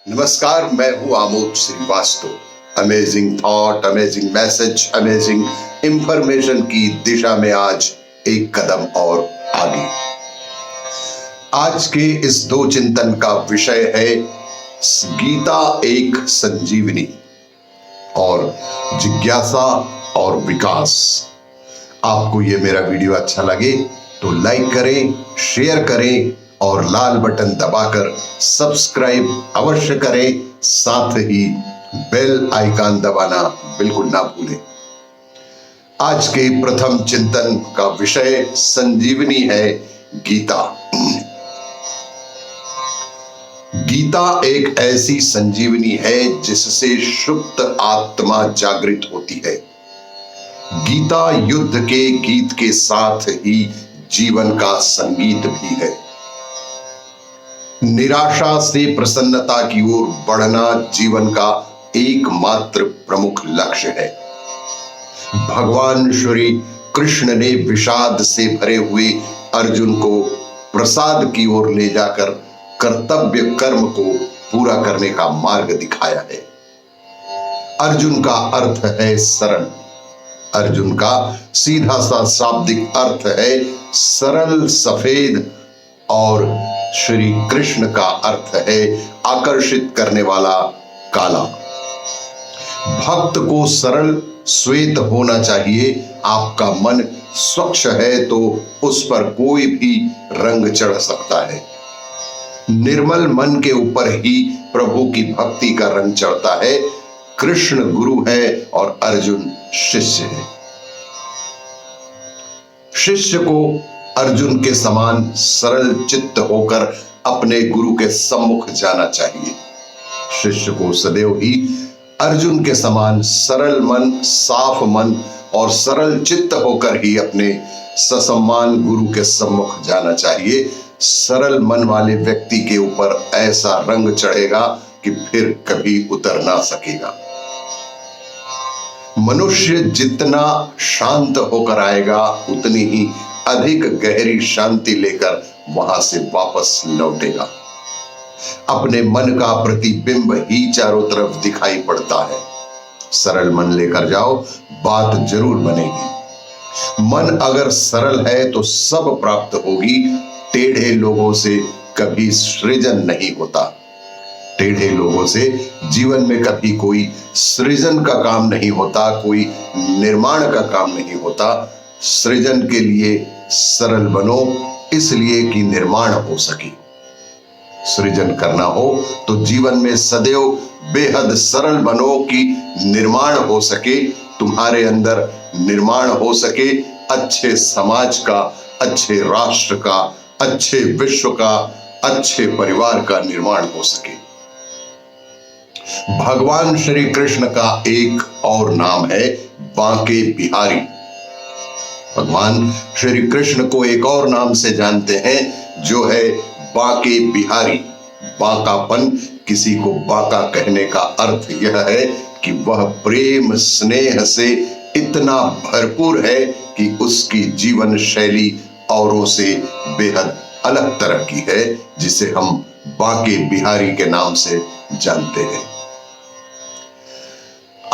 नमस्कार, मैं हूं Amod Shrivastava. Amazing thought, amazing message, amazing information की दिशा में आज एक कदम और आगे। आज के इस दो चिंतन का विषय है गीता एक संजीवनी और जिज्ञासा और विकास। आपको ये मेरा वीडियो अच्छा लगे तो लाइक करें, शेयर करें और लाल बटन दबाकर सब्सक्राइब अवश्य करें। साथ ही बेल आइकन दबाना बिल्कुल ना भूलें। आज के प्रथम चिंतन का विषय संजीवनी है गीता। गीता एक ऐसी संजीवनी है जिससे सुप्त आत्मा जागृत होती है। गीता युद्ध के गीत के साथ ही जीवन का संगीत भी है। निराशा से प्रसन्नता की ओर बढ़ना जीवन का एकमात्र प्रमुख लक्ष्य है। भगवान श्री कृष्ण ने विषाद से भरे हुए अर्जुन को प्रसाद की ओर ले जाकर कर्तव्य कर्म को पूरा करने का मार्ग दिखाया है। अर्जुन का अर्थ है सरल। अर्जुन का सीधा सा शाब्दिक अर्थ है सरल सफेद और श्री कृष्ण का अर्थ है आकर्षित करने वाला काला। भक्त को सरल श्वेत होना चाहिए। आपका मन स्वच्छ है तो उस पर कोई भी रंग चढ़ सकता है। निर्मल मन के ऊपर ही प्रभु की भक्ति का रंग चढ़ता है। कृष्ण गुरु है और अर्जुन शिष्य है। शिष्य को अर्जुन के समान सरल चित्त होकर अपने गुरु के सम्मुख जाना चाहिए। शिष्य को सदैव ही अर्जुन के समान सरल मन, साफ मन और सरल चित्त होकर ही अपने ससम्मान गुरु के सम्मुख जाना चाहिए। सरल मन वाले व्यक्ति के ऊपर ऐसा रंग चढ़ेगा कि फिर कभी उतर ना सकेगा। मनुष्य जितना शांत होकर आएगा उतनी ही अधिक गहरी शांति लेकर वहां से वापस लौटेगा। अपने मन का प्रतिबिंब ही चारों तरफ दिखाई पड़ता है। सरल मन लेकर जाओ, बात जरूर बनेगी। मन अगर सरल है तो सब प्राप्त होगी। टेढ़े लोगों से कभी सृजन नहीं होता। टेढ़े लोगों से जीवन में कभी कोई सृजन का काम नहीं होता, कोई निर्माण का काम नहीं होता। सृजन के लिए सरल बनो, इसलिए कि निर्माण हो सके। सृजन करना हो तो जीवन में सदैव बेहद सरल बनो कि निर्माण हो सके। तुम्हारे अंदर निर्माण हो सके अच्छे समाज का, अच्छे राष्ट्र का, अच्छे विश्व का, अच्छे परिवार का निर्माण हो सके। भगवान श्री कृष्ण का एक और नाम है बांके बिहारी। भगवान श्री कृष्ण को एक और नाम से जानते हैं जो है बांके बिहारी। बांकापन, किसी को बांका कहने का अर्थ यह है कि वह प्रेम स्नेह से इतना भरपूर है कि उसकी जीवन शैली औरों से बेहद अलग तरह की है, जिसे हम बांके बिहारी के नाम से जानते हैं।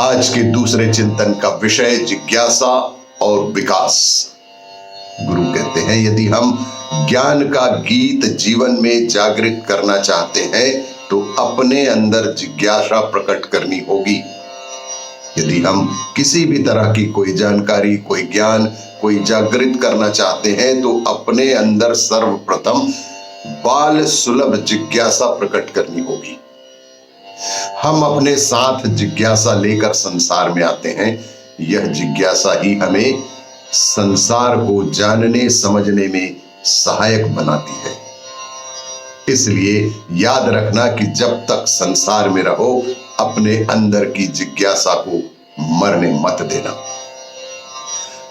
आज के दूसरे चिंतन का विषय जिज्ञासा और विकास। गुरु कहते हैं यदि हम ज्ञान का गीत जीवन में जागृत करना चाहते हैं तो अपने अंदर जिज्ञासा प्रकट करनी होगी। यदि हम किसी भी तरह की कोई जानकारी, कोई ज्ञान, कोई जागृत करना चाहते हैं तो अपने अंदर सर्वप्रथम बाल सुलभ जिज्ञासा प्रकट करनी होगी। हम अपने साथ जिज्ञासा लेकर संसार में आते हैं। यह जिज्ञासा ही हमें संसार को जानने समझने में सहायक बनाती है। इसलिए याद रखना कि जब तक संसार में रहो अपने अंदर की जिज्ञासा को मरने मत देना।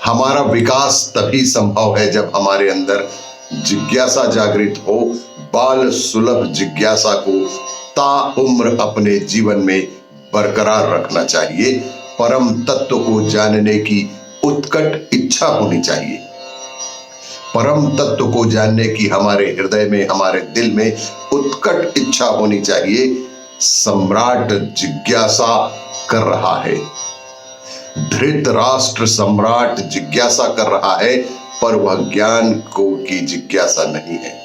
हमारा विकास तभी संभव है जब हमारे अंदर जिज्ञासा जागृत हो। बाल सुलभ जिज्ञासा को ताउम्र अपने जीवन में बरकरार रखना चाहिए। परम तत्व को जानने की उत्कट इच्छा होनी चाहिए। परम तत्व को जानने की हमारे हृदय में, हमारे दिल में उत्कट इच्छा होनी चाहिए। सम्राट जिज्ञासा कर रहा है। धृतराष्ट्र सम्राट जिज्ञासा कर रहा है, पर वह ज्ञान को की जिज्ञासा नहीं है।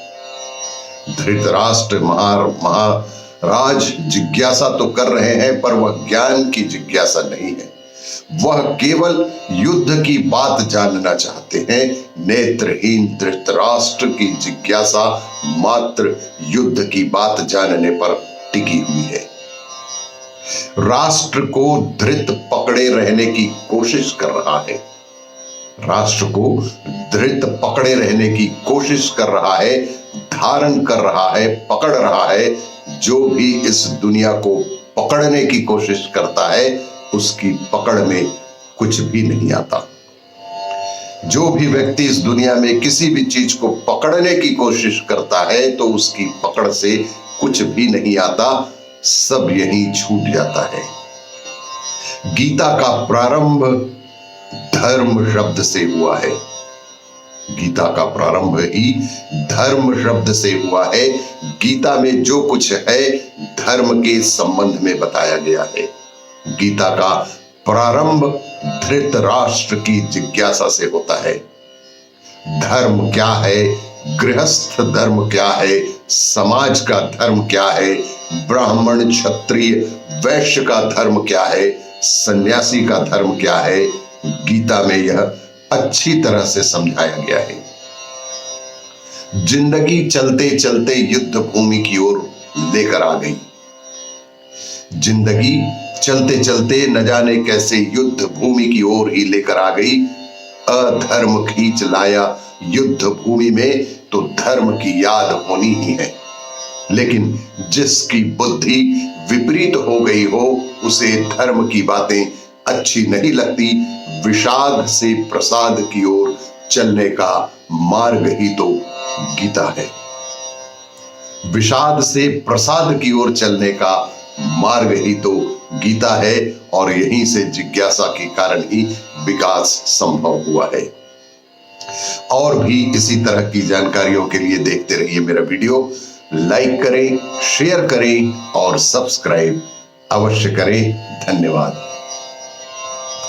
धृतराष्ट्र महाराज जिज्ञासा तो कर रहे हैं, पर वह ज्ञान की जिज्ञासा नहीं है। वह केवल युद्ध की बात जानना चाहते हैं। नेत्रहीन धृतराष्ट्र की जिज्ञासा मात्र युद्ध की बात जानने पर टिकी हुई है। राष्ट्र को धृत पकड़े रहने की कोशिश कर रहा है। राष्ट्र को धृत पकड़े रहने की कोशिश कर रहा है, धारण कर रहा है, पकड़ रहा है। जो भी इस दुनिया को पकड़ने की कोशिश करता है, उसकी पकड़ में कुछ भी नहीं आता। जो भी व्यक्ति इस दुनिया में किसी भी चीज को पकड़ने की कोशिश करता है, तो उसकी पकड़ से कुछ भी नहीं आता, सब यहीं छूट जाता है। गीता का प्रारंभ धर्म शब्द से हुआ है। गीता का प्रारंभ ही धर्म शब्द से हुआ है। गीता में जो कुछ है धर्म के संबंध में बताया गया है। गीता का प्रारंभ धृतराष्ट्र की जिज्ञासा से होता है। धर्म क्या है, गृहस्थ धर्म क्या है, समाज का धर्म क्या है, ब्राह्मण क्षत्रिय वैश्य का धर्म क्या है, सन्यासी का धर्म क्या है, गीता में यह अच्छी तरह से समझाया गया है। जिंदगी चलते चलते युद्ध भूमि की ओर लेकर आ गई। जिंदगी चलते चलते न जाने कैसे युद्ध भूमि की ओर ही लेकर आ गई। अधर्म खींच लाया युद्ध भूमि में, तो धर्म की याद होनी ही है। लेकिन जिसकी बुद्धि विपरीत हो गई हो, उसे धर्म की बातें अच्छी नहीं लगती। विषाद से प्रसाद की ओर चलने का मार्ग ही तो गीता है। विषाद से प्रसाद की ओर चलने का मार्ग ही तो गीता है, और यहीं से जिज्ञासा के कारण ही विकास संभव हुआ है। और भी इसी तरह की जानकारियों के लिए देखते रहिए मेरा वीडियो। लाइक करें, शेयर करें और सब्सक्राइब अवश्य करें। धन्यवाद।